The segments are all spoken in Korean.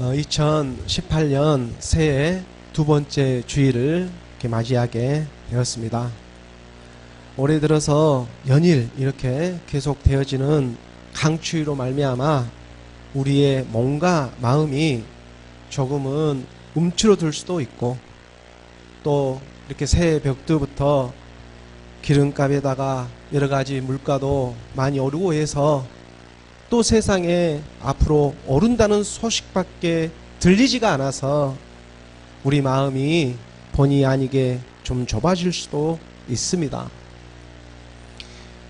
2018년 새해 두 번째 주일을 이렇게 맞이하게 되었습니다. 올해 들어서 연일 이렇게 계속 되어지는 강추위로 말미암아 우리의 몸과 마음이 조금은 움츠러들 수도 있고, 또 이렇게 새해 벽두부터 기름값에다가 여러 가지 물가도 많이 오르고 해서 또 세상에 앞으로 오른다는 소식밖에 들리지가 않아서 우리 마음이 본의 아니게 좀 좁아질 수도 있습니다.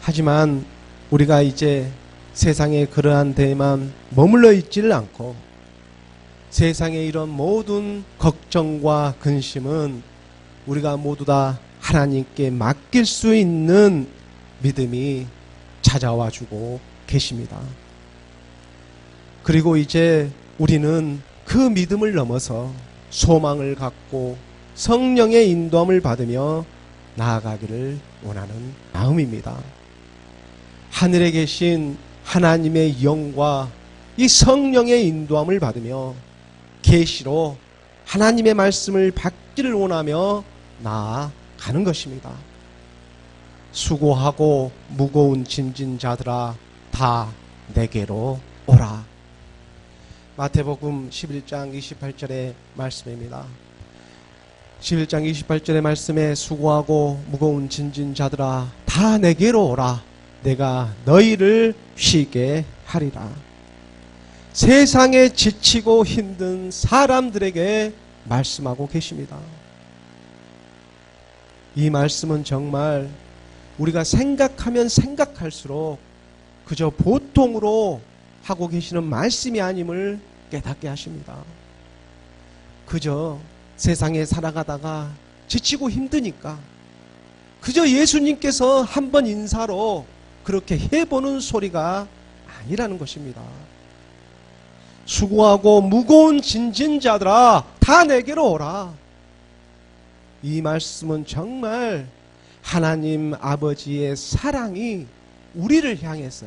하지만 우리가 이제 세상에 그러한 데에만 머물러 있지를 않고 세상의 이런 모든 걱정과 근심은 우리가 모두 다 하나님께 맡길 수 있는 믿음이 찾아와 주고 계십니다. 그리고 이제 우리는 그 믿음을 넘어서 소망을 갖고 성령의 인도함을 받으며 나아가기를 원하는 마음입니다. 하늘에 계신 하나님의 영과 이 성령의 인도함을 받으며 계시로 하나님의 말씀을 받기를 원하며 나아가는 것입니다. 수고하고 무거운 짐진 자들아 다 내게로 오라. 마태복음 11장 28절의 말씀입니다. 11장 28절의 말씀에 수고하고 무거운 짐진 자들아 다 내게로 오라. 내가 너희를 쉬게 하리라. 세상에 지치고 힘든 사람들에게 말씀하고 계십니다. 이 말씀은 정말 우리가 생각하면 생각할수록 그저 보통으로 하고 계시는 말씀이 아님을 깨닫게 하십니다. 그저 세상에 살아가다가 지치고 힘드니까 그저 예수님께서 한번 인사로 그렇게 해보는 소리가 아니라는 것입니다. 수고하고 무거운 짐진 자들아 다 내게로 오라. 이 말씀은 정말 하나님 아버지의 사랑이 우리를 향해서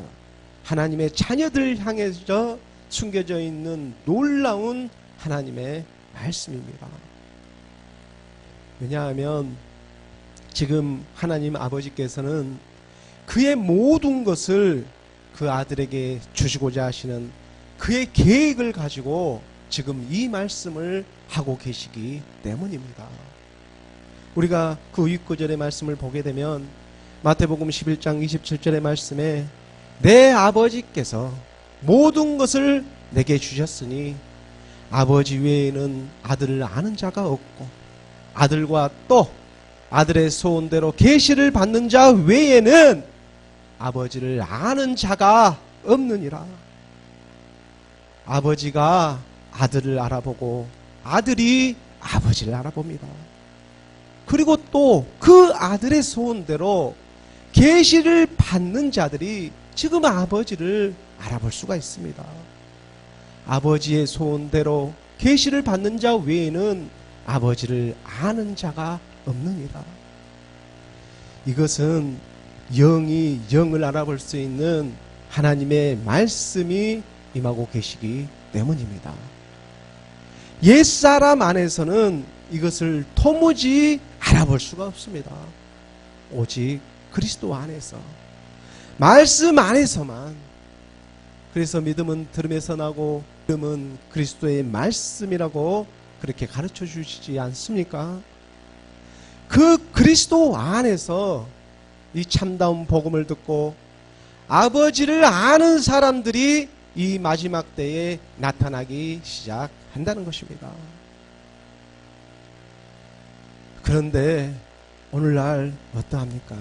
하나님의 자녀들 향해서 숨겨져 있는 놀라운 하나님의 말씀입니다. 왜냐하면 지금 하나님 아버지께서는 그의 모든 것을 그 아들에게 주시고자 하시는 그의 계획을 가지고 지금 이 말씀을 하고 계시기 때문입니다. 우리가 그 6구절의 말씀을 보게 되면 마태복음 11장 27절의 말씀에 내 아버지께서 모든 것을 내게 주셨으니 아버지 외에는 아들을 아는 자가 없고 아들과 또 아들의 소원대로 계시를 받는 자 외에는 아버지를 아는 자가 없느니라. 아버지가 아들을 알아보고 아들이 아버지를 알아봅니다. 그리고 또 그 아들의 소원대로 계시를 받는 자들이 지금 아버지를 알아볼 수가 있습니다. 아버지의 소원대로 계시를 받는 자 외에는 아버지를 아는 자가 없느니라. 이것은 영이 영을 알아볼 수 있는 하나님의 말씀이 임하고 계시기 때문입니다. 옛사람 안에서는 이것을 도무지 알아볼 수가 없습니다. 오직 그리스도 안에서, 말씀 안에서만. 그래서 믿음은 들음에서 나고 믿음은 그리스도의 말씀이라고 그렇게 가르쳐 주시지 않습니까? 그 그리스도 안에서 이 참다운 복음을 듣고 아버지를 아는 사람들이 이 마지막 때에 나타나기 시작한다는 것입니다. 그런데 오늘날 어떠합니까?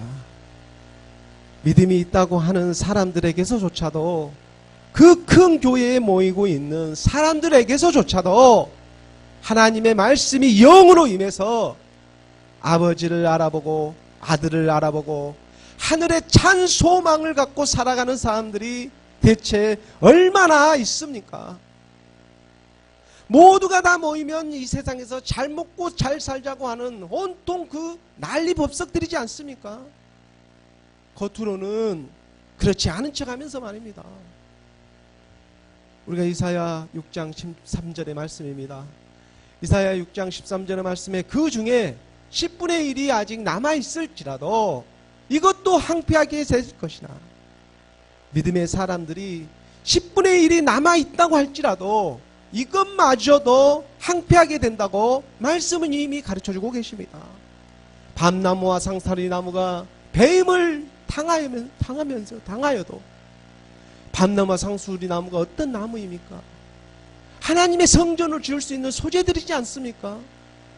믿음이 있다고 하는 사람들에게서조차도 그 큰 교회에 모이고 있는 사람들에게서조차도 하나님의 말씀이 영으로 임해서 아버지를 알아보고 아들을 알아보고 하늘의 찬 소망을 갖고 살아가는 사람들이 대체 얼마나 있습니까? 모두가 다 모이면 이 세상에서 잘 먹고 잘 살자고 하는 온통 그 난리법석들이지 않습니까? 겉으로는 그렇지 않은 척하면서 말입니다. 우리가 이사야 6장 13절의 말씀입니다. 이사야 6장 13절의 말씀에 그 중에 10분의 1이 아직 남아있을지라도 이것도 황폐하게 될 것이나, 믿음의 사람들이 10분의 1이 남아있다고 할지라도 이것마저도 황폐하게 된다고 말씀은 이미 가르쳐주고 계십니다. 밤나무와 상사리나무가 뱀을 당하여도 밤나무와 상수리나무가 어떤 나무입니까? 하나님의 성전을 지을 수 있는 소재들이지 않습니까?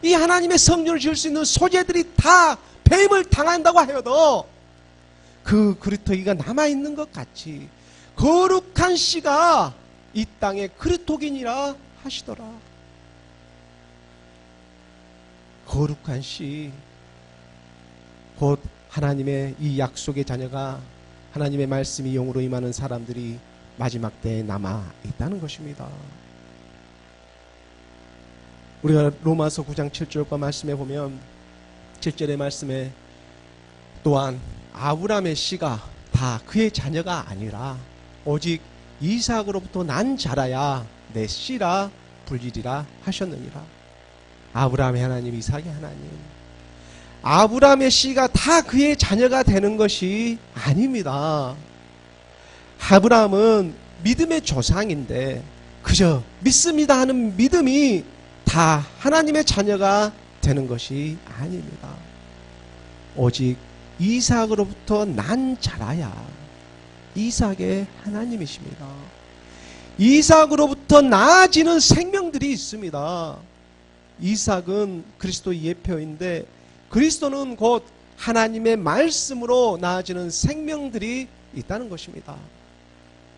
이 하나님의 성전을 지을 수 있는 소재들이 다 뱀을 당한다고 하여도 그 그루터기가 남아있는 것 같이 거룩한 씨가 이 땅의 그루터기니라 하시더라. 거룩한 씨, 곧 하나님의 이 약속의 자녀가, 하나님의 말씀이 영으로 임하는 사람들이 마지막 때에 남아있다는 것입니다. 우리가 로마서 9장 7절과 말씀에 보면 7절의 말씀에 또한 아브라함의 씨가 다 그의 자녀가 아니라 오직 이삭으로부터 난 자라야 내 씨라 불리리라 하셨느니라. 아브라함의 하나님, 이삭의 하나님, 아브라함의 씨가 다 그의 자녀가 되는 것이 아닙니다. 아브라함은 믿음의 조상인데 그저 믿습니다 하는 믿음이 다 하나님의 자녀가 되는 것이 아닙니다. 오직 이삭으로부터 난 자라야 이삭의 하나님이십니다. 이삭으로부터 나아지는 생명들이 있습니다. 이삭은 그리스도의 예표인데 그리스도는 곧 하나님의 말씀으로 나아지는 생명들이 있다는 것입니다.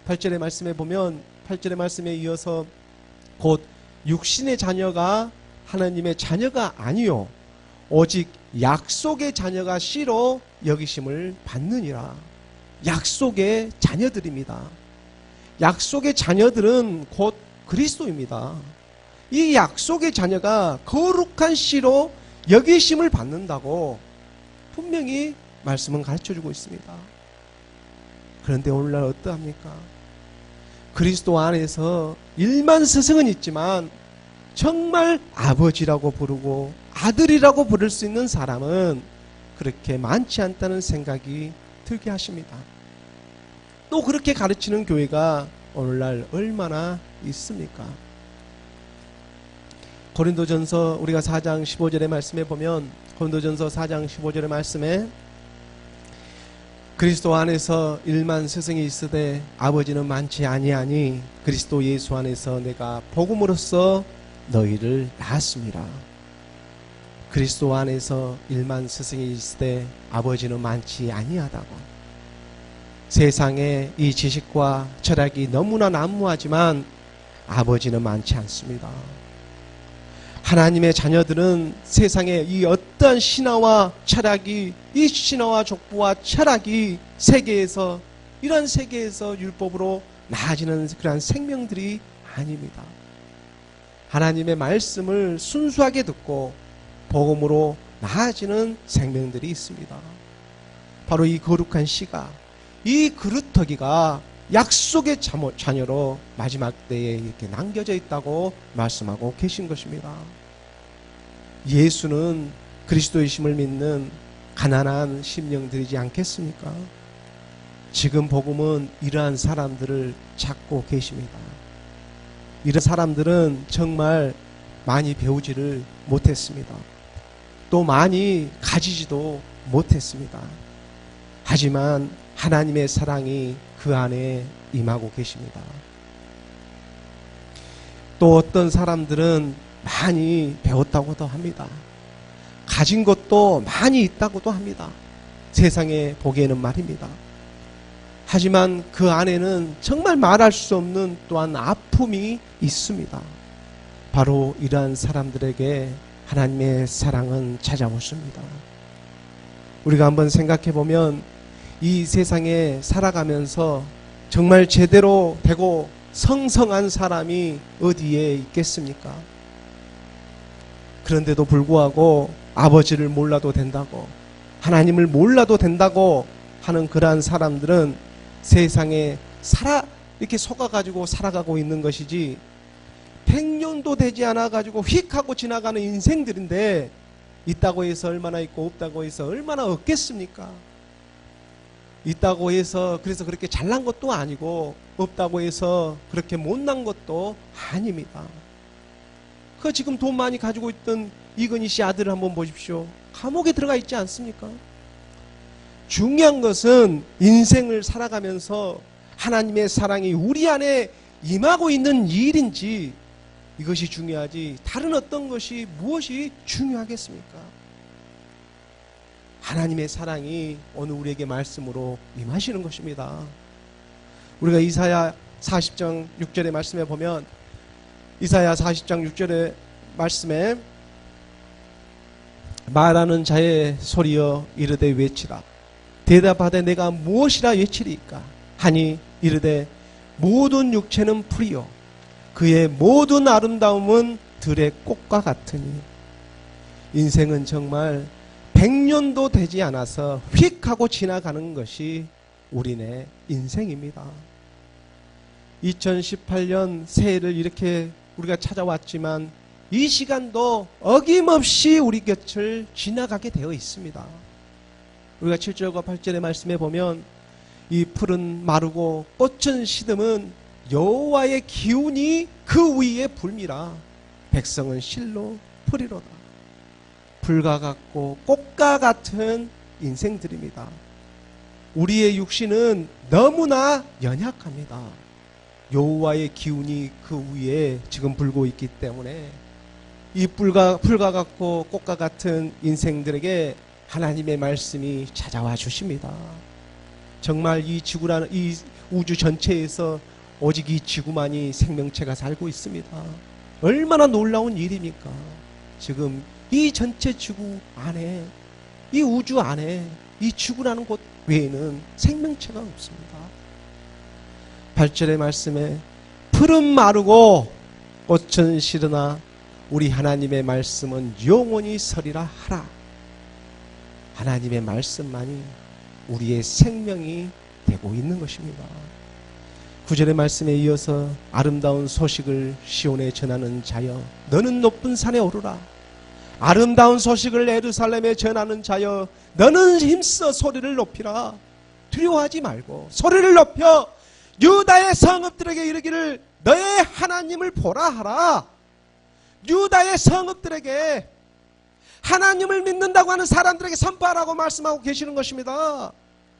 8절의 말씀에 보면 8절의 말씀에 이어서 곧 육신의 자녀가 하나님의 자녀가 아니요 오직 약속의 자녀가 씨로 여기심을 받느니라. 약속의 자녀들입니다. 약속의 자녀들은 곧 그리스도입니다. 이 약속의 자녀가 거룩한 씨로 여기심을 받는다고 분명히 말씀은 가르쳐주고 있습니다. 그런데 오늘날 어떠합니까? 그리스도 안에서 일만 스승은 있지만 정말 아버지라고 부르고 아들이라고 부를 수 있는 사람은 그렇게 많지 않다는 생각이 들게 하십니다. 또 그렇게 가르치는 교회가 오늘날 얼마나 있습니까? 고린도전서 우리가 4장 15절의 말씀에 보면 고린도전서 4장 15절의 말씀에 그리스도 안에서 일만 스승이 있으되 아버지는 많지 아니하니 그리스도 예수 안에서 내가 복음으로써 너희를 낳았습니다. 그리스도 안에서 일만 스승이 있으되 아버지는 많지 아니하다고. 세상에 이 지식과 철학이 너무나 난무하지만 아버지는 많지 않습니다. 하나님의 자녀들은 세상에 이 어떠한 신화와 철학이, 이 신화와 족보와 철학이 세계에서, 이런 세계에서 율법으로 나아지는 그러한 생명들이 아닙니다. 하나님의 말씀을 순수하게 듣고 복음으로 나아지는 생명들이 있습니다. 바로 이 거룩한 씨가, 이 그루터기가 약속의 자녀로 마지막 때에 이렇게 남겨져 있다고 말씀하고 계신 것입니다. 예수는 그리스도의 심을 믿는 가난한 심령들이지 않겠습니까? 지금 복음은 이러한 사람들을 찾고 계십니다. 이런 사람들은 정말 많이 배우지를 못했습니다. 또 많이 가지지도 못했습니다. 하지만 하나님의 사랑이 그 안에 임하고 계십니다. 또 어떤 사람들은 많이 배웠다고도 합니다. 가진 것도 많이 있다고도 합니다. 세상에 보기에는 말입니다. 하지만 그 안에는 정말 말할 수 없는 또한 아픔이 있습니다. 바로 이러한 사람들에게 하나님의 사랑은 찾아오십니다. 우리가 한번 생각해 보면 이 세상에 살아가면서 정말 제대로 되고 성성한 사람이 어디에 있겠습니까? 그런데도 불구하고 아버지를 몰라도 된다고, 하나님을 몰라도 된다고 하는 그러한 사람들은 세상에 이렇게 속아가지고 살아가고 있는 것이지 100년도 되지 않아가지고 휙 하고 지나가는 인생들인데 있다고 해서 얼마나 있고 없다고 해서 얼마나 없겠습니까? 있다고 해서 그래서 그렇게 잘난 것도 아니고 없다고 해서 그렇게 못난 것도 아닙니다. 그 지금 돈 많이 가지고 있던 이건희 씨 아들을 한번 보십시오. 감옥에 들어가 있지 않습니까? 중요한 것은 인생을 살아가면서 하나님의 사랑이 우리 안에 임하고 있는 일인지 이것이 중요하지 다른 어떤 것이 무엇이 중요하겠습니까? 하나님의 사랑이 오늘 우리에게 말씀으로 임하시는 것입니다. 우리가 이사야 40장 6절의 말씀에 보면 이사야 40장 6절의 말씀에 말하는 자의 소리여 이르되 외치라. 대답하되 내가 무엇이라 외치리까 하니 이르되 모든 육체는 풀이요 그의 모든 아름다움은 들의 꽃과 같으니. 인생은 정말 100년도 되지 않아서 휙 하고 지나가는 것이 우리네 인생입니다. 2018년 새해를 이렇게 우리가 찾아왔지만 이 시간도 어김없이 우리 곁을 지나가게 되어 있습니다. 우리가 7절과 8절의 말씀에 보면 이 풀은 마르고 꽃은 시듬은 여호와의 기운이 그 위에 불미라. 백성은 실로 풀이로다. 불과 같고 꽃과 같은 인생들입니다. 우리의 육신은 너무나 연약합니다. 여호와의 기운이 그 위에 지금 불고 있기 때문에 이 불과 같고 꽃과 같은 인생들에게 하나님의 말씀이 찾아와 주십니다. 정말 이 지구라는 이 우주 전체에서 오직 이 지구만이 생명체가 살고 있습니다. 얼마나 놀라운 일입니까? 지금 이 전체 지구 안에, 이 우주 안에 이 지구라는 곳 외에는 생명체가 없습니다. 8절의 말씀에 풀은 마르고 꽃은 시르나 우리 하나님의 말씀은 영원히 서리라 하라. 하나님의 말씀만이 우리의 생명이 되고 있는 것입니다. 9절의 말씀에 이어서 아름다운 소식을 시온에 전하는 자여 너는 높은 산에 오르라. 아름다운 소식을 예루살렘에 전하는 자여 너는 힘써 소리를 높이라. 두려워하지 말고 소리를 높여 유다의 성읍들에게 이르기를 너의 하나님을 보라 하라. 유다의 성읍들에게 하나님을 믿는다고 하는 사람들에게 선포하라고 말씀하고 계시는 것입니다.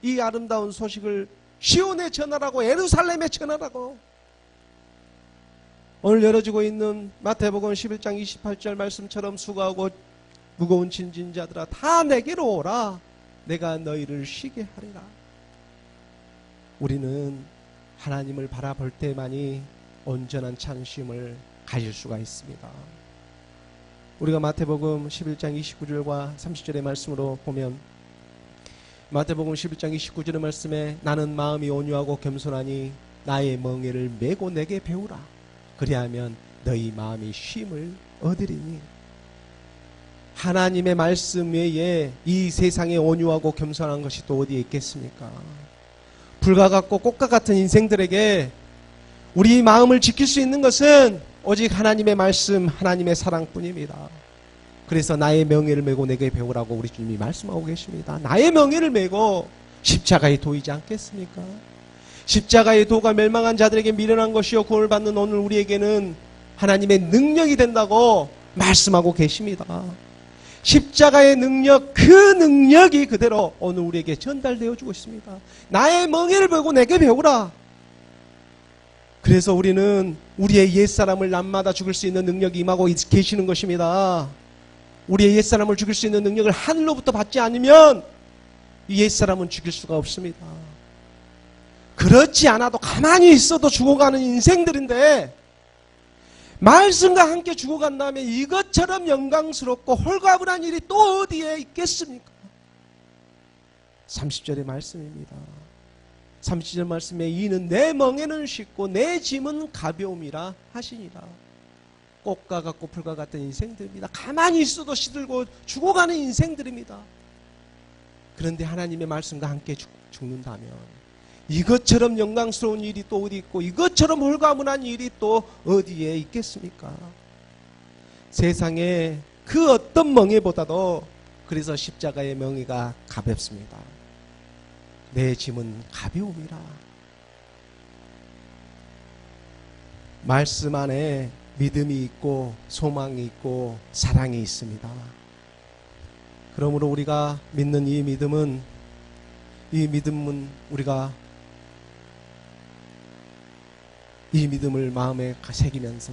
이 아름다운 소식을 시온에 전하라고, 예루살렘에 전하라고. 오늘 열어지고 있는 마태복음 11장 28절 말씀처럼 수고하고 무거운 짐진 자들아 다 내게로 오라. 내가 너희를 쉬게 하리라. 우리는 하나님을 바라볼 때만이 온전한 찬심을 가질 수가 있습니다. 우리가 마태복음 11장 29절과 30절의 말씀으로 보면 마태복음 11장 29절의 말씀에 나는 마음이 온유하고 겸손하니 나의 멍에를 메고 내게 배우라. 그리하면 너희 마음이 쉼을 얻으리니. 하나님의 말씀 외에 이 세상에 온유하고 겸손한 것이 또 어디에 있겠습니까? 불과 같고 꽃과 같은 인생들에게 우리 마음을 지킬 수 있는 것은 오직 하나님의 말씀, 하나님의 사랑뿐입니다. 그래서 나의 명예를 메고 내게 배우라고 우리 주님이 말씀하고 계십니다. 나의 명예를 메고 십자가에 도이지 않겠습니까? 십자가의 도가 멸망한 자들에게 미련한 것이요 구원을 받는 오늘 우리에게는 하나님의 능력이 된다고 말씀하고 계십니다. 십자가의 능력, 그 능력이 그대로 오늘 우리에게 전달되어 주고 있습니다. 나의 멍에를 보고 내게 배우라. 그래서 우리는 우리의 옛사람을 날마다 죽일 수 있는 능력이 임하고 계시는 것입니다. 우리의 옛사람을 죽일 수 있는 능력을 하늘로부터 받지 않으면 이 옛사람은 죽일 수가 없습니다. 그렇지 않아도 가만히 있어도 죽어가는 인생들인데 말씀과 함께 죽어간 다음에 이것처럼 영광스럽고 홀가분한 일이 또 어디에 있겠습니까? 30절의 말씀입니다. 30절 말씀에 이는 내 멍에는 쉽고 내 짐은 가벼움이라 하시니라. 꽃과 같고 풀과 같은 인생들입니다. 가만히 있어도 시들고 죽어가는 인생들입니다. 그런데 하나님의 말씀과 함께 죽는다면 이것처럼 영광스러운 일이 또 어디 있고 이것처럼 홀가분한 일이 또 어디에 있겠습니까? 세상에 그 어떤 멍에보다도 그래서 십자가의 명예가 가볍습니다. 내 짐은 가벼움이라. 말씀 안에 믿음이 있고 소망이 있고 사랑이 있습니다. 그러므로 우리가 믿는 이 믿음은 우리가 이 믿음을 마음에 새기면서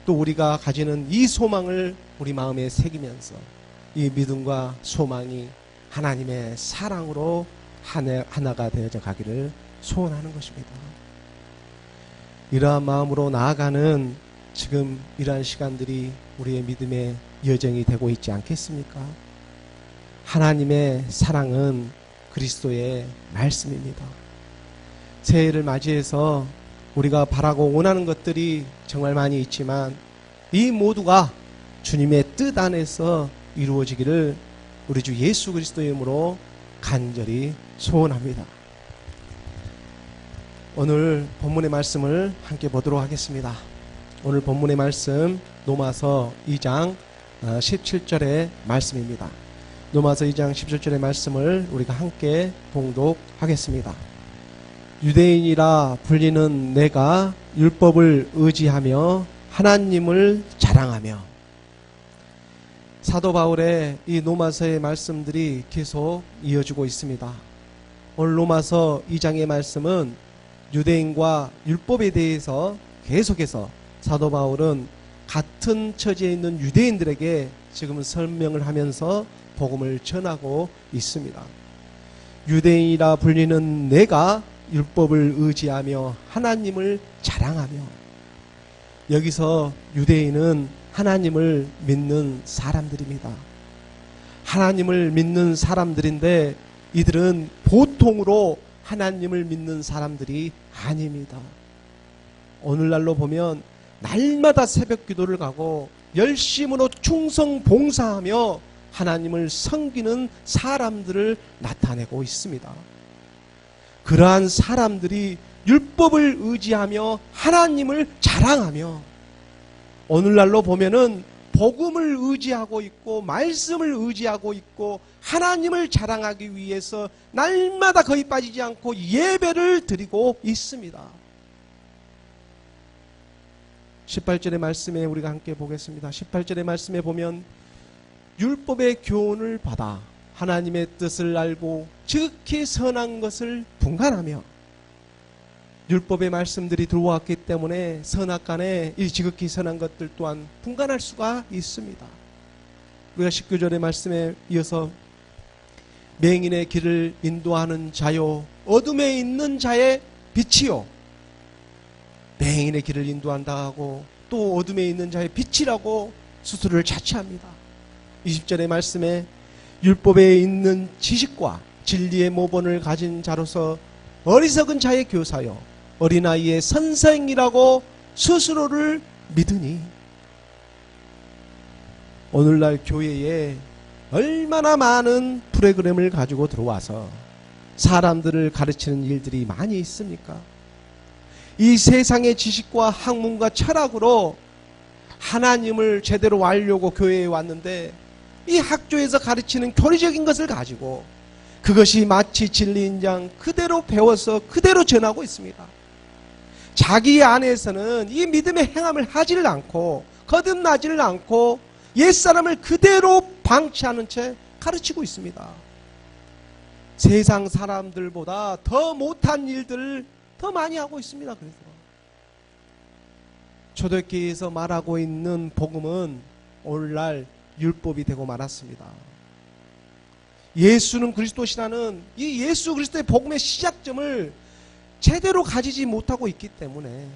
또 우리가 가지는 이 소망을 우리 마음에 새기면서 이 믿음과 소망이 하나님의 사랑으로 하나가 되어져 가기를 소원하는 것입니다. 이러한 마음으로 나아가는 지금 이러한 시간들이 우리의 믿음의 여정이 되고 있지 않겠습니까? 하나님의 사랑은 그리스도의 말씀입니다. 새해를 맞이해서 우리가 바라고 원하는 것들이 정말 많이 있지만 이 모두가 주님의 뜻 안에서 이루어지기를 우리 주 예수 그리스도의 이름으로 간절히 소원합니다. 오늘 본문의 말씀을 함께 보도록 하겠습니다. 오늘 본문의 말씀 로마서 2장 17절의 말씀입니다. 로마서 2장 17절의 말씀을 우리가 함께 봉독하겠습니다. 유대인이라 불리는 내가 율법을 의지하며 하나님을 자랑하며. 사도 바울의 이 로마서의 말씀들이 계속 이어지고 있습니다. 오늘 로마서 2장의 말씀은 유대인과 율법에 대해서 계속해서 사도 바울은 같은 처지에 있는 유대인들에게 지금 설명을 하면서 복음을 전하고 있습니다. 유대인이라 불리는 내가 율법을 의지하며 하나님을 자랑하며. 여기서 유대인은 하나님을 믿는 사람들입니다. 하나님을 믿는 사람들인데 이들은 보통으로 하나님을 믿는 사람들이 아닙니다. 오늘날로 보면 날마다 새벽 기도를 가고 열심으로 충성 봉사하며 하나님을 섬기는 사람들을 나타내고 있습니다. 그러한 사람들이 율법을 의지하며 하나님을 자랑하며, 오늘날로 보면은 복음을 의지하고 있고 말씀을 의지하고 있고 하나님을 자랑하기 위해서 날마다 거의 빠지지 않고 예배를 드리고 있습니다. 18절의 말씀에 우리가 함께 보겠습니다. 18절의 말씀에 보면 율법의 교훈을 받아 하나님의 뜻을 알고 지극히 선한 것을 분간하며. 율법의 말씀들이 들어왔기 때문에 선악간에 이 지극히 선한 것들 또한 분간할 수가 있습니다. 우리가 19절의 말씀에 이어서 맹인의 길을 인도하는 자요 어둠에 있는 자의 빛이요. 맹인의 길을 인도한다 하고 또 어둠에 있는 자의 빛이라고 스스로를 자처합니다. 20절의 말씀에 율법에 있는 지식과 진리의 모본을 가진 자로서 어리석은 자의 교사요 어린아이의 선생이라고 스스로를 믿으니. 오늘날 교회에 얼마나 많은 프로그램을 가지고 들어와서 사람들을 가르치는 일들이 많이 있습니까? 이 세상의 지식과 학문과 철학으로 하나님을 제대로 알려고 교회에 왔는데 이 학교에서 가르치는 교리적인 것을 가지고 그것이 마치 진리인 양 그대로 배워서 그대로 전하고 있습니다. 자기 안에서는 이 믿음의 행함을 하지를 않고 거듭나지를 않고 옛사람을 그대로 방치하는 채 가르치고 있습니다. 세상 사람들보다 더 못한 일들을 더 많이 하고 있습니다. 그래서 초대교회에서 말하고 있는 복음은 오늘날 율법이 되고 말았습니다. 예수는 그리스도시라는 이 예수 그리스도의 복음의 시작점을 제대로 가지지 못하고 있기 때문에,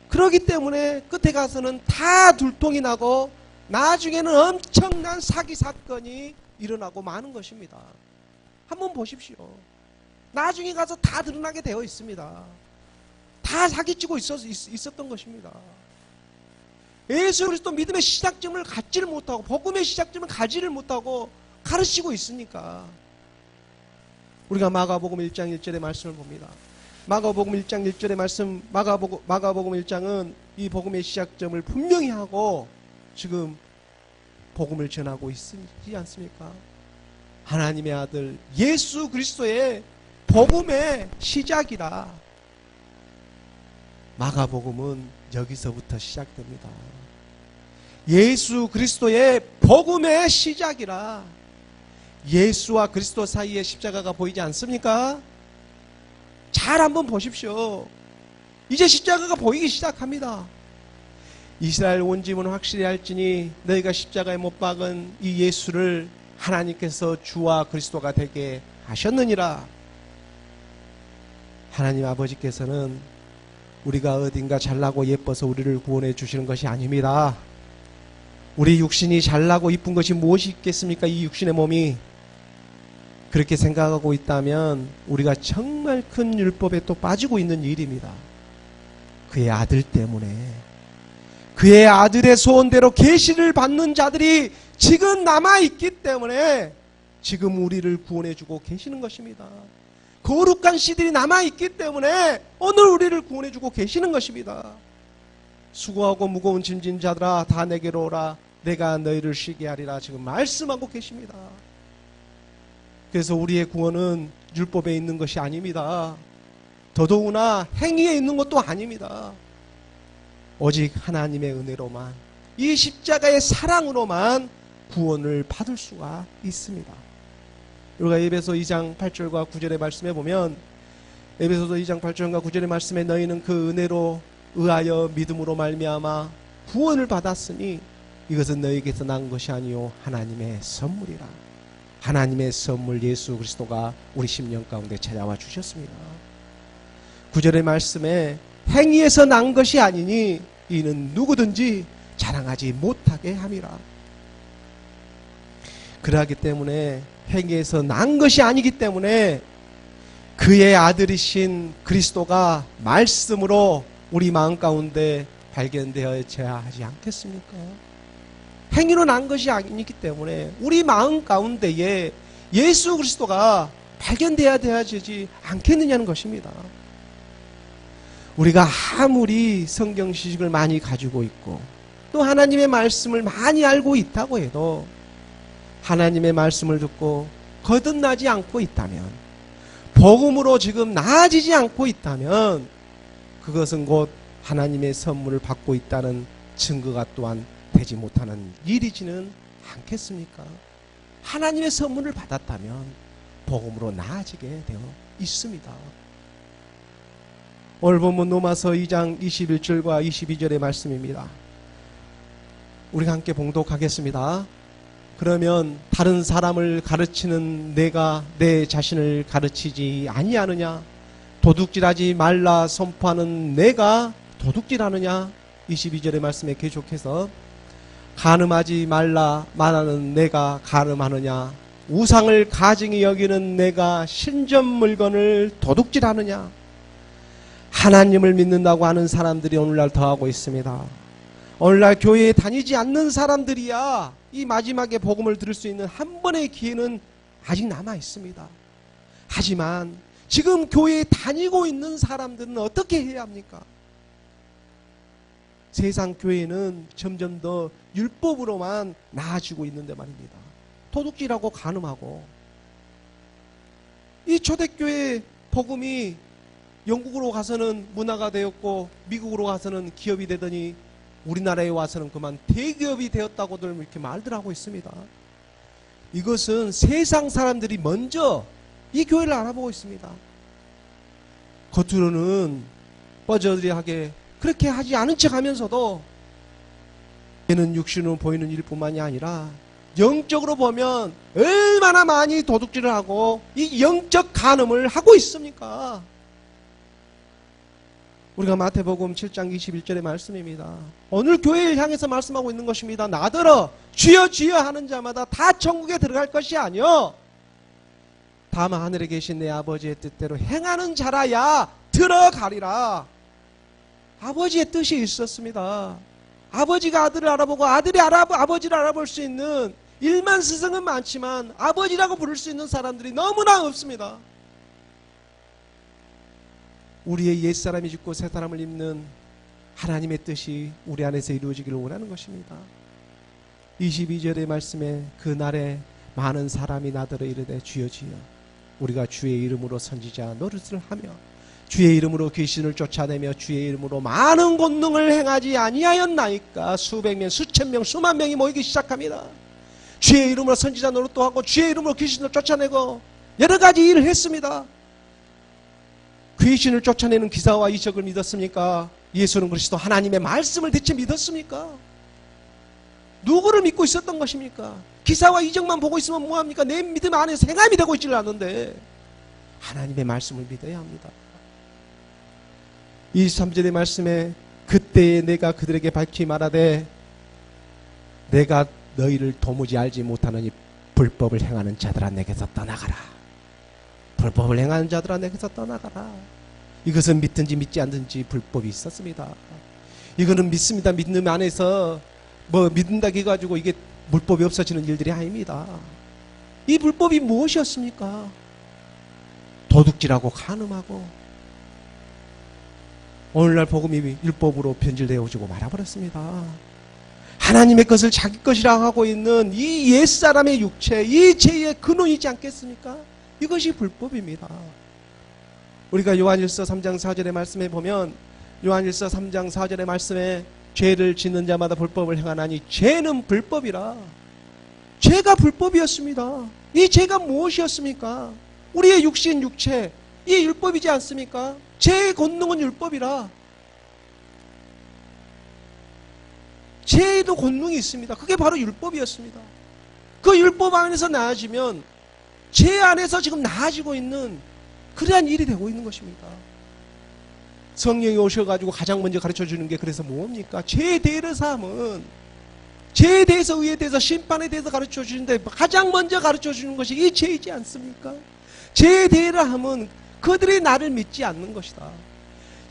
그러기 때문에 끝에 가서는 다 둘통이 나고 나중에는 엄청난 사기 사건이 일어나고 마는 것입니다. 한번 보십시오. 나중에 가서 다 드러나게 되어 있습니다. 다 사기치고 있었던 것입니다. 예수 그리스도 믿음의 시작점을 갖지를 못하고 복음의 시작점을 가지를 못하고 가르치고 있으니까 우리가 마가복음 1장 1절의 말씀을 봅니다. 마가복음 1장 1절의 말씀, 마가복음 1장은 이 복음의 시작점을 분명히 하고 지금 복음을 전하고 있지 않습니까? 하나님의 아들 예수 그리스도의 복음의 시작이라. 마가복음은 여기서부터 시작됩니다. 예수 그리스도의 복음의 시작이라. 예수와 그리스도 사이에 십자가가 보이지 않습니까? 잘 한번 보십시오. 이제 십자가가 보이기 시작합니다. 이스라엘 온 집은 확실히 알지니 너희가 십자가에 못 박은 이 예수를 하나님께서 주와 그리스도가 되게 하셨느니라. 하나님 아버지께서는 우리가 어딘가 잘나고 예뻐서 우리를 구원해 주시는 것이 아닙니다. 우리 육신이 잘나고 이쁜 것이 무엇이 있겠습니까? 이 육신의 몸이. 그렇게 생각하고 있다면 우리가 정말 큰 율법에 또 빠지고 있는 일입니다. 그의 아들 때문에, 그의 아들의 소원대로 계시를 받는 자들이 지금 남아있기 때문에 지금 우리를 구원해주고 계시는 것입니다. 거룩한 씨들이 남아있기 때문에 오늘 우리를 구원해주고 계시는 것입니다. 수고하고 무거운 짐진 자들아 다 내게로 오라 내가 너희를 쉬게 하리라 지금 말씀하고 계십니다. 그래서 우리의 구원은 율법에 있는 것이 아닙니다. 더더구나 행위에 있는 것도 아닙니다. 오직 하나님의 은혜로만, 이 십자가의 사랑으로만 구원을 받을 수가 있습니다. 우리가 에베소 2장 8절과 9절의 말씀에 보면, 에베소서 2장 8절과 9절의 말씀에 너희는 그 은혜로 의하여 믿음으로 말미암아 구원을 받았으니 이것은 너희에게서 난 것이 아니요 하나님의 선물이라. 하나님의 선물 예수 그리스도가 우리 심령 가운데 찾아와 주셨습니다. 9절의 말씀에 행위에서 난 것이 아니니 이는 누구든지 자랑하지 못하게 함이라. 그러하기 때문에 행위에서 난 것이 아니기 때문에 그의 아들이신 그리스도가 말씀으로 우리 마음 가운데 발견되어야 하지 않겠습니까? 행위로 난 것이 아니기 때문에 우리 마음 가운데에 예수 그리스도가 발견되어야 되지 않겠느냐는 것입니다. 우리가 아무리 성경 지식을 많이 가지고 있고 또 하나님의 말씀을 많이 알고 있다고 해도 하나님의 말씀을 듣고 거듭나지 않고 있다면, 복음으로 지금 나아지지 않고 있다면 그것은 곧 하나님의 선물을 받고 있다는 증거가 또한 되지 못하는 일이지는 않겠습니까? 하나님의 선물을 받았다면 복음으로 나아지게 되어 있습니다. 오늘 본문 로마서 2장 21절과 22절의 말씀입니다. 우리가 함께 봉독하겠습니다. 그러면 다른 사람을 가르치는 내가 내 자신을 가르치지 아니하느냐? 도둑질하지 말라 선포하는 내가 도둑질하느냐? 22절의 말씀에 계속해서 간음하지 말라 말하는 내가 간음하느냐? 우상을 가증히 여기는 내가 신전 물건을 도둑질하느냐? 하나님을 믿는다고 하는 사람들이 오늘날 더하고 있습니다. 오늘날 교회에 다니지 않는 사람들이야 이 마지막에 복음을 들을 수 있는 한 번의 기회는 아직 남아 있습니다. 하지만 지금 교회에 다니고 있는 사람들은 어떻게 해야 합니까? 세상 교회는 점점 더 율법으로만 나아지고 있는데 말입니다. 도둑질하고 간음하고. 이 초대교회 복음이 영국으로 가서는 문화가 되었고 미국으로 가서는 기업이 되더니 우리나라에 와서는 그만 대기업이 되었다고들 이렇게 말들 하고 있습니다. 이것은 세상 사람들이 먼저 이 교회를 알아보고 있습니다. 겉으로는 뻐저리하게 그렇게 하지 않은 척 하면서도 얘는 육신으로 보이는 일뿐만이 아니라 영적으로 보면 얼마나 많이 도둑질을 하고 이 영적 간음을 하고 있습니까? 우리가 마태복음 7장 21절의 말씀입니다. 오늘 교회를 향해서 말씀하고 있는 것입니다. 나더러 주여 주여 하는 자마다 다 천국에 들어갈 것이 아니요 다만 하늘에 계신 내 아버지의 뜻대로 행하는 자라야 들어가리라. 아버지의 뜻이 있었습니다. 아버지가 아들을 알아보고 아들이 아버지를 알아볼 수 있는 일만 스승은 많지만 아버지라고 부를 수 있는 사람들이 너무나 없습니다. 우리의 옛사람이 죽고 새사람을 입는 하나님의 뜻이 우리 안에서 이루어지기를 원하는 것입니다. 22절의 말씀에 그날에 많은 사람이 나더러 이르되 주여 주여 우리가 주의 이름으로 선지자 노릇을 하며 주의 이름으로 귀신을 쫓아내며 주의 이름으로 많은 권능을 행하지 아니하였나이까. 수백 명, 수천 명, 수만 명이 모이기 시작합니다. 주의 이름으로 선지자 노릇도 하고 주의 이름으로 귀신을 쫓아내고 여러 가지 일을 했습니다. 귀신을 쫓아내는 기사와 이적을 믿었습니까? 예수는 그리스도 하나님의 말씀을 대체 믿었습니까? 누구를 믿고 있었던 것입니까? 기사와 이적만 보고 있으면 뭐합니까? 내 믿음 안에서 행함이 되고 있지를 않는데 하나님의 말씀을 믿어야 합니다. 23절의 말씀에 그때에 내가 그들에게 밝히 말하되 내가 너희를 도무지 알지 못하느니 불법을 행하는 자들아 내게서 떠나가라. 불법을 행하는 자들아 내게서 떠나가라. 이것은 믿든지 믿지 않든지 불법이 있었습니다. 이거는 믿습니다. 믿는 안에서 뭐 믿는다고 해가지고 이게 불법이 없어지는 일들이 아닙니다. 이 불법이 무엇이었습니까? 도둑질하고 간음하고 오늘날 복음이 율법으로 변질되어지고 말아버렸습니다. 하나님의 것을 자기 것이라 하고 있는 이 옛사람의 육체, 이 죄의 근원이지 않겠습니까? 이것이 불법입니다. 우리가 요한일서 3장 4절의 말씀에 보면 요한일서 3장 4절의 말씀에 죄를 짓는 자마다 불법을 행하나니 죄는 불법이라. 죄가 불법이었습니다. 이 죄가 무엇이었습니까? 우리의 육신, 육체, 이 율법이지 않습니까? 죄의 권능은 율법이라. 죄에도 권능이 있습니다. 그게 바로 율법이었습니다. 그 율법 안에서 나아지면 죄 안에서 지금 나아지고 있는 그러한 일이 되고 있는 것입니다. 성령이 오셔가지고 가장 먼저 가르쳐주는 게 그래서 뭡니까? 죄에 대해서함은 죄에 대해서, 의에 대해서, 심판에 대해서 가르쳐주는데 가장 먼저 가르쳐주는 것이 이 죄이지 않습니까? 죄에 대해서함은 그들이 나를 믿지 않는 것이다.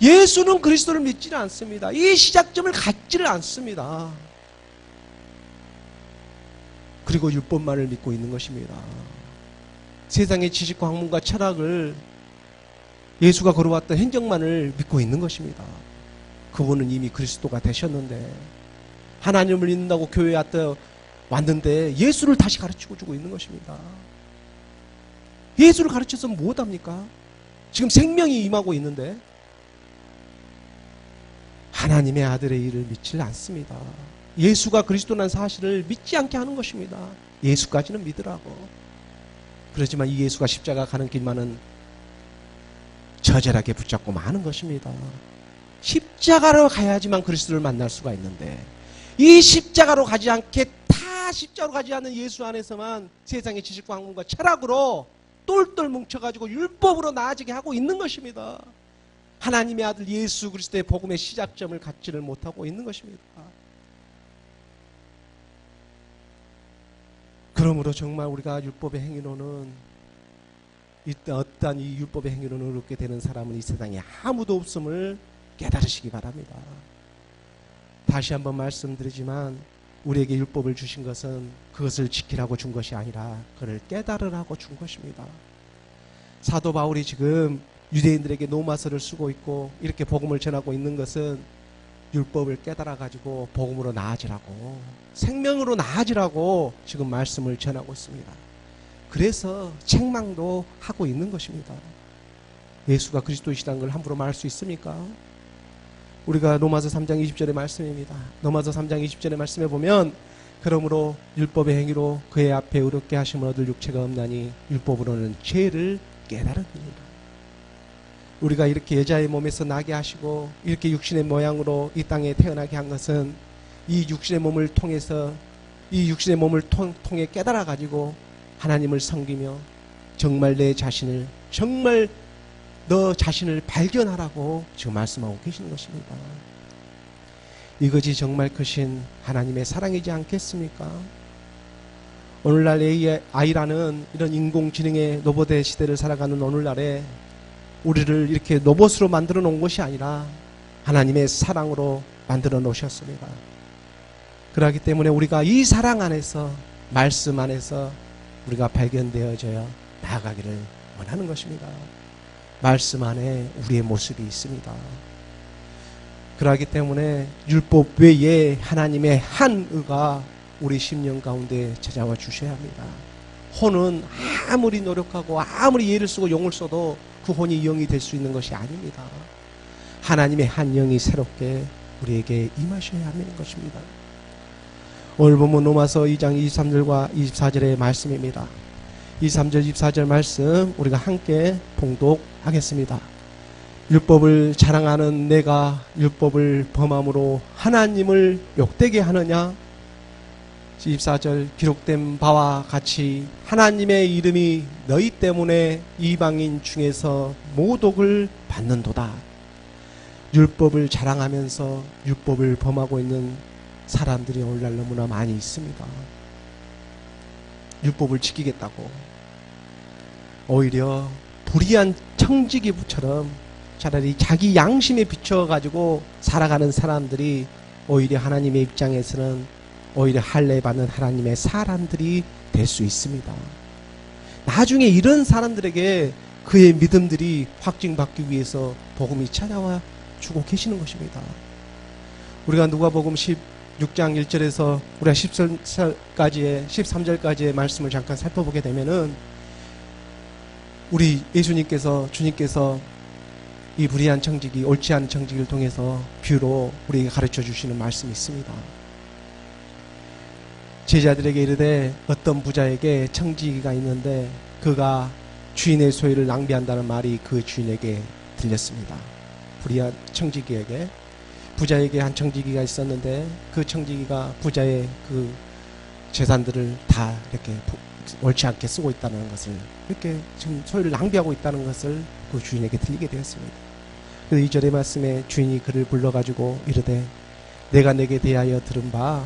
예수는 그리스도를 믿지는 않습니다. 이 시작점을 갖지를 않습니다. 그리고 율법만을 믿고 있는 것입니다. 세상의 지식과 학문과 철학을 예수가 걸어왔던 행정만을 믿고 있는 것입니다. 그분은 이미 그리스도가 되셨는데 하나님을 믿는다고 교회에 왔는데 예수를 다시 가르치고 주고 있는 것입니다. 예수를 가르쳐서 무엇합니까? 지금 생명이 임하고 있는데 하나님의 아들의 일을 믿지 않습니다. 예수가 그리스도라는 사실을 믿지 않게 하는 것입니다. 예수까지는 믿으라고. 그렇지만 이 예수가 십자가 가는 길만은 처절하게 붙잡고 마는 것입니다. 십자가로 가야지만 그리스도를 만날 수가 있는데 이 십자가로 가지 않게 다 십자가로 가지 않는 예수 안에서만 세상의 지식과 학문과 철학으로 똘똘 뭉쳐가지고 율법으로 나아지게 하고 있는 것입니다. 하나님의 아들 예수 그리스도의 복음의 시작점을 갖지를 못하고 있는 것입니다. 그러므로 정말 우리가 율법의 행위로는 어떠한 이 율법의 행위로는 어렵게 되는 사람은 이 세상에 아무도 없음을 깨달으시기 바랍니다. 다시 한번 말씀드리지만 우리에게 율법을 주신 것은 그것을 지키라고 준 것이 아니라 그를 깨달으라고 준 것입니다. 사도 바울이 지금 유대인들에게 로마서를 쓰고 있고 이렇게 복음을 전하고 있는 것은 율법을 깨달아가지고 복음으로 나아지라고, 생명으로 나아지라고 지금 말씀을 전하고 있습니다. 그래서 책망도 하고 있는 것입니다. 예수가 그리스도이시라는 걸 함부로 말할 수 있습니까? 우리가 로마서 3장 20절의 말씀입니다. 로마서 3장 20절의 말씀에 보면 그러므로 율법의 행위로 그의 앞에 의롭게 하심을 얻을 육체가 없나니 율법으로는 죄를 깨달으니라. 우리가 이렇게 여자의 몸에서 나게 하시고 이렇게 육신의 모양으로 이 땅에 태어나게 한 것은 이 육신의 몸을 통해서 이 육신의 몸을 통해 깨달아 가지고 하나님을 섬기며 정말 내 자신을, 정말 너 자신을 발견하라고 지금 말씀하고 계시는 것입니다. 이것이 정말 크신 하나님의 사랑이지 않겠습니까? 오늘날 AI라는 이런 인공지능의 로봇의 시대를 살아가는 오늘날에 우리를 이렇게 로봇으로 만들어 놓은 것이 아니라 하나님의 사랑으로 만들어 놓으셨습니다. 그렇기 때문에 우리가 이 사랑 안에서, 말씀 안에서 우리가 발견되어져야 나아가기를 원하는 것입니다. 말씀 안에 우리의 모습이 있습니다. 그러기 때문에 율법 외에 하나님의 한 의가 우리 심령 가운데 찾아와 주셔야 합니다. 혼은 아무리 노력하고 아무리 예를 쓰고 용을 써도 그 혼이 영이 될 수 있는 것이 아닙니다. 하나님의 한 영이 새롭게 우리에게 임하셔야 하는 것입니다. 오늘 본문 로마서 2장 23절과 24절의 말씀입니다. 23절 24절 말씀 우리가 함께 봉독하겠습니다. 율법을 자랑하는 내가 율법을 범함으로 하나님을 욕되게 하느냐? 24절 기록된 바와 같이 하나님의 이름이 너희 때문에 이방인 중에서 모독을 받는도다. 율법을 자랑하면서 율법을 범하고 있는 사람들이 오늘날 너무나 많이 있습니다. 율법을 지키겠다고 오히려 불의한 청지기부처럼 차라리 자기 양심에 비춰가지고 살아가는 사람들이 오히려 하나님의 입장에서는 오히려 할례받는 하나님의 사람들이 될 수 있습니다. 나중에 이런 사람들에게 그의 믿음들이 확증받기 위해서 복음이 찾아와 주고 계시는 것입니다. 우리가 누가복음 16장 1절에서 우리가 13절까지의 말씀을 잠깐 살펴보게 되면은 우리 예수님께서 주님께서 이 불의한 청지기, 옳지 않은 청지기를 통해서 비유로 우리에게 가르쳐 주시는 말씀이 있습니다. 제자들에게 이르되 어떤 부자에게 청지기가 있는데 그가 주인의 소유를 낭비한다는 말이 그 주인에게 들렸습니다. 불의한 청지기에게 부자에게 한 청지기가 있었는데 그 청지기가 부자의 그 재산들을 다 이렇게 옳지 않게 쓰고 있다는 것을 이렇게 지금 소유를 낭비하고 있다는 것을 그 주인에게 들리게 되었습니다. 그래서 2절의 말씀에 주인이 그를 불러가지고 이르되 내가 내게 대하여 들은 바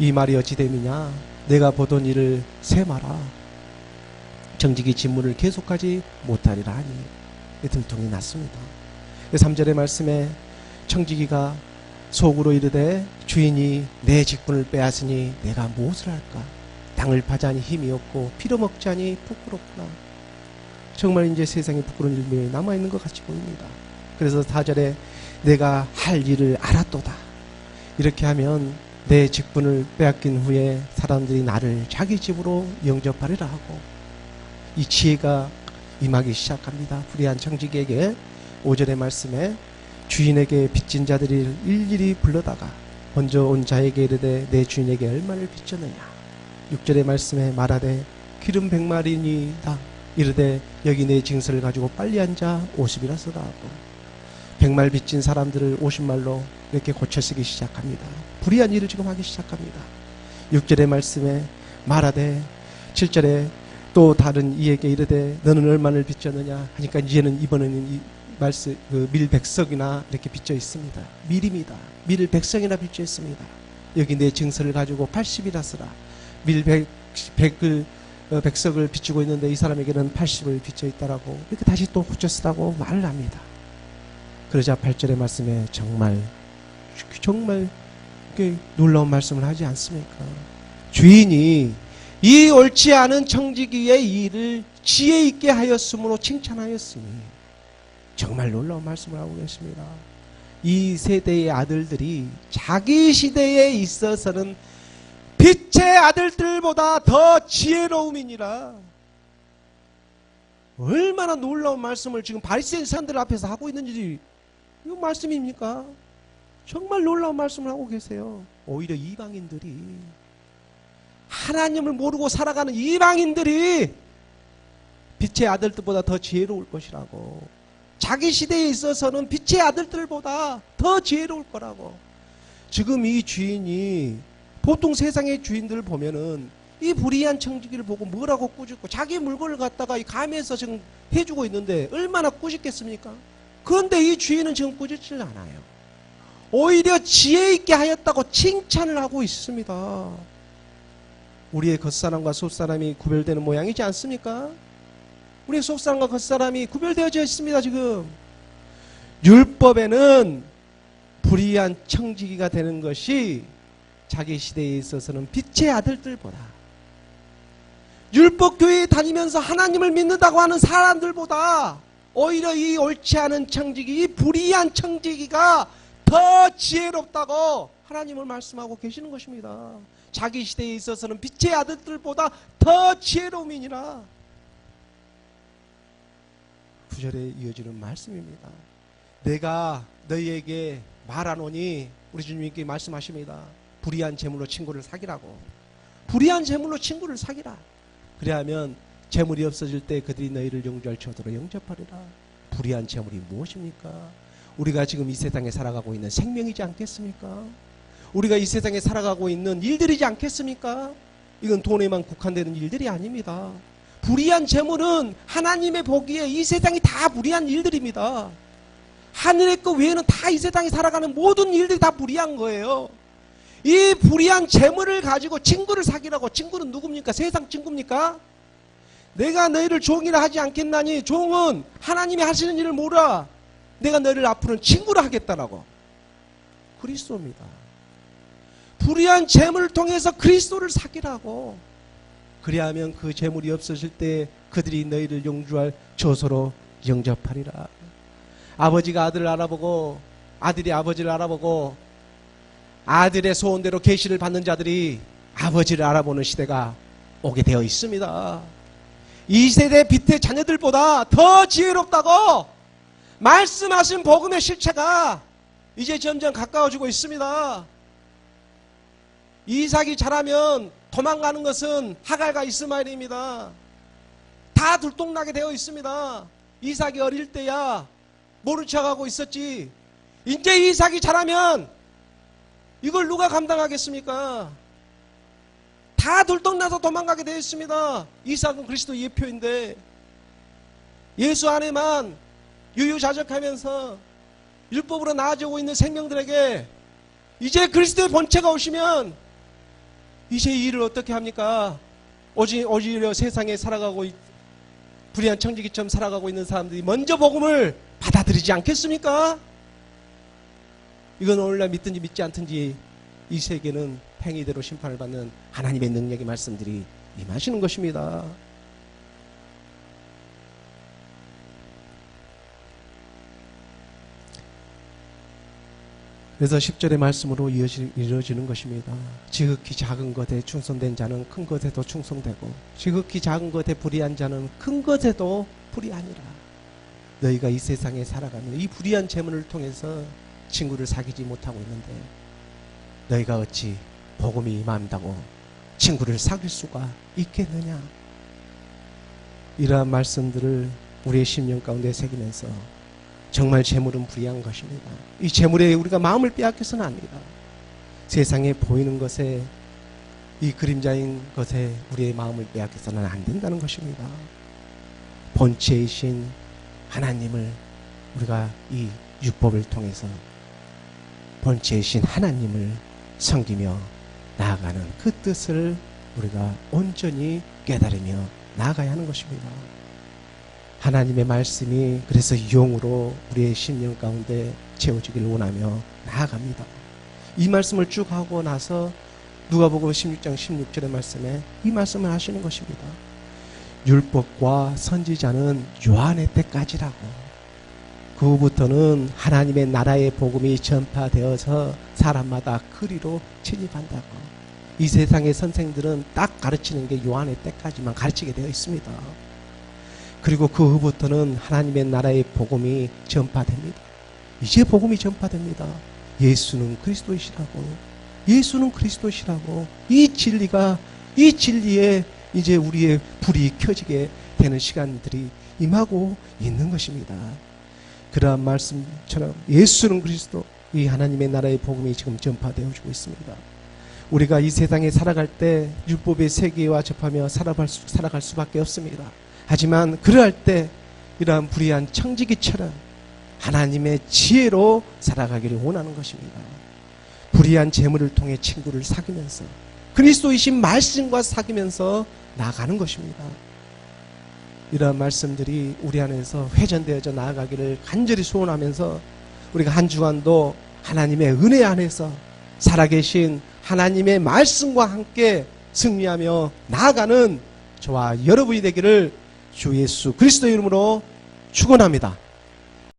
이 말이 어찌 됨이냐? 내가 보던 일을 세마라. 청지기 직무를 계속하지 못하리라 하니 들통이 났습니다. 3절의 말씀에 청지기가 속으로 이르되 주인이 내 직분을 빼앗으니 내가 무엇을 할까? 땅을 파자니 힘이 없고 피로 먹자니 부끄럽구나. 정말 이제 세상에 부끄러운 일들이 남아있는 것 같이 보입니다. 그래서 4절에 내가 할 일을 알았도다. 이렇게 하면 내 직분을 빼앗긴 후에 사람들이 나를 자기 집으로 영접하리라 하고 이 지혜가 임하기 시작합니다. 불의한 청지기에게 5절의 말씀에 주인에게 빚진 자들이 일일이 불러다가 먼저 온 자에게 이르되 내 주인에게 얼마를 빚졌느냐. 6절의 말씀에 말하되 기름 100마리니다. 이르되 여기 내 징설을 가지고 빨리 앉아 50이라 쓰라 하고 100말 빚진 사람들을 50말로 이렇게 고쳐쓰기 시작합니다. 불의한 일을 지금 하기 시작합니다. 6절의 말씀에 말하되 7절에 또 다른 이에게 이르되 너는 얼마를 빚졌느냐 하니까 이제는 이번에는 이 말씀 밀 100석이나 이렇게 빚져 있습니다. 밀입니다. 밀을 100석이나 빚져 있습니다. 여기 내 증서를 가지고 80이라 쓰라. 밀 100석을 빚지고 있는데 이 사람에게는 80을 빚져 있다라고 이렇게 다시 또 고쳐 쓰라고 말을 합니다. 그러자 8절의 말씀에 정말 놀라운 말씀을 하지 않습니까? 주인이 이 옳지 않은 청지기의 일을 지혜 있게 하였으므로 칭찬하였으니 정말 놀라운 말씀을 하고 계십니다. 이 세대의 아들들이 자기 시대에 있어서는 빛의 아들들보다 더 지혜로움이니라. 얼마나 놀라운 말씀을 지금 바리새인 사람들 앞에서 하고 있는지 이거 말씀입니까? 정말 놀라운 말씀을 하고 계세요. 오히려 이방인들이 하나님을 모르고 살아가는 이방인들이 빛의 아들들보다 더 지혜로울 것이라고. 자기 시대에 있어서는 빛의 아들들보다 더 지혜로울 거라고. 지금 이 주인이 보통 세상의 주인들을 보면은 이 불의한 청지기를 보고 뭐라고 꾸짖고 자기 물건을 갖다가 이 감에서 지금 해주고 있는데 얼마나 꾸짖겠습니까? 그런데 이 주인은 지금 꾸짖질 않아요. 오히려 지혜 있게 하였다고 칭찬을 하고 있습니다. 우리의 겉사람과 속사람이 구별되는 모양이지 않습니까? 우리의 속사람과 겉사람이 구별되어져 있습니다. 지금 율법에는 불의한 청지기가 되는 것이 자기 시대에 있어서는 빛의 아들들보다, 율법교회에 다니면서 하나님을 믿는다고 하는 사람들보다 오히려 이 옳지 않은 청지기, 이 불의한 청지기가 더 지혜롭다고 하나님을 말씀하고 계시는 것입니다. 자기 시대에 있어서는 빛의 아들들보다 더 지혜로움이니라. 9절에 이어지는 말씀입니다. 내가 너희에게 말하노니, 우리 주님께 말씀하십니다. 불의한 재물로 친구를 사귀라고. 불의한 재물로 친구를 사귀라. 그래야면 재물이 없어질 때 그들이 너희를 용주할 처소로 영접하리라. 불의한 재물이 무엇입니까? 우리가 지금 이 세상에 살아가고 있는 생명이지 않겠습니까? 우리가 이 세상에 살아가고 있는 일들이지 않겠습니까? 이건 돈에만 국한되는 일들이 아닙니다. 불의한 재물은 하나님의 보기에 이 세상이 다 불의한 일들입니다. 하늘의 것 외에는 다 이 세상에 살아가는 모든 일들이 다 불의한 거예요. 이 불의한 재물을 가지고 친구를 사귀라고. 친구는 누굽니까? 세상 친구입니까? 내가 너희를 종이라 하지 않겠나니, 종은 하나님이 하시는 일을 모르라. 내가 너희를 앞으로는 친구로 하겠다라고. 그리스도입니다. 불의한 재물을 통해서 그리스도를 사귀라고. 그리하면 그 재물이 없어질 때 그들이 너희를 용주할 처소로 영접하리라. 아버지가 아들을 알아보고 아들이 아버지를 알아보고 아들의 소원대로 계시를 받는 자들이 아버지를 알아보는 시대가 오게 되어 있습니다. 이 세대 빛의 자녀들보다 더 지혜롭다고 말씀하신 복음의 실체가 이제 점점 가까워지고 있습니다. 이삭이 자라면 도망가는 것은 하갈과 이스마엘입니다. 다 들통나게 되어 있습니다. 이삭이 어릴 때야 모른 척하고 있었지. 이제 이삭이 자라면 이걸 누가 감당하겠습니까? 다 들통나서 도망가게 되어 있습니다. 이삭은 그리스도 예표인데 예수 안에만 유유자적하면서 율법으로 나아지고 있는 생명들에게 이제 그리스도의 본체가 오시면 이제 이 일을 어떻게 합니까? 오히려 세상에 살아가고 불의한 청지기처럼 살아가고 있는 사람들이 먼저 복음을 받아들이지 않겠습니까? 이건 오늘날 믿든지 믿지 않든지 이 세계는 행위대로 심판을 받는 하나님의 능력의 말씀들이 임하시는 것입니다. 그래서 10절의 말씀으로 이루어지는 것입니다. 지극히 작은 것에 충성된 자는 큰 것에도 충성되고 지극히 작은 것에 불의한 자는 큰 것에도 불의하니라. 너희가 이 세상에 살아가며 이 불의한 재물을 통해서 친구를 사귀지 못하고 있는데 너희가 어찌 복음이 임한다고 친구를 사귈 수가 있겠느냐. 이러한 말씀들을 우리의 심령 가운데 새기면서 정말 재물은 불의한 것입니다. 이 재물에 우리가 마음을 빼앗겨서는 아닙니다. 세상에 보이는 것에 이 그림자인 것에 우리의 마음을 빼앗겨서는 안 된다는 것입니다. 본체이신 하나님을 우리가 이 율법을 통해서 본체이신 하나님을 섬기며 나아가는 그 뜻을 우리가 온전히 깨달으며 나아가야 하는 것입니다. 하나님의 말씀이 그래서 용으로 우리의 심령 가운데 채워지기를 원하며 나아갑니다. 이 말씀을 쭉 하고 나서 누가복음 16장 16절의 말씀에 이 말씀을 하시는 것입니다. 율법과 선지자는 요한의 때까지라고. 그 후부터는 하나님의 나라의 복음이 전파되어서 사람마다 그리로 진입한다고. 이 세상의 선생들은 딱 가르치는 게 요한의 때까지만 가르치게 되어 있습니다. 그리고 그 후부터는 하나님의 나라의 복음이 전파됩니다. 이제 복음이 전파됩니다. 예수는 그리스도이시라고. 예수는 그리스도시라고. 이 진리에 이제 우리의 불이 켜지게 되는 시간들이 임하고 있는 것입니다. 그러한 말씀처럼 예수는 그리스도, 이 하나님의 나라의 복음이 지금 전파되어지고 있습니다. 우리가 이 세상에 살아갈 때 율법의 세계와 접하며 살아갈 수밖에 없습니다. 하지만 그러할 때 이러한 불의한 청지기처럼 하나님의 지혜로 살아가기를 원하는 것입니다. 불의한 재물을 통해 친구를 사귀면서 그리스도이신 말씀과 사귀면서 나아가는 것입니다. 이러한 말씀들이 우리 안에서 회전되어져 나아가기를 간절히 소원하면서 우리가 한 주간도 하나님의 은혜 안에서 살아계신 하나님의 말씀과 함께 승리하며 나아가는 저와 여러분이 되기를 주 예수 그리스도 이름으로 축원합니다.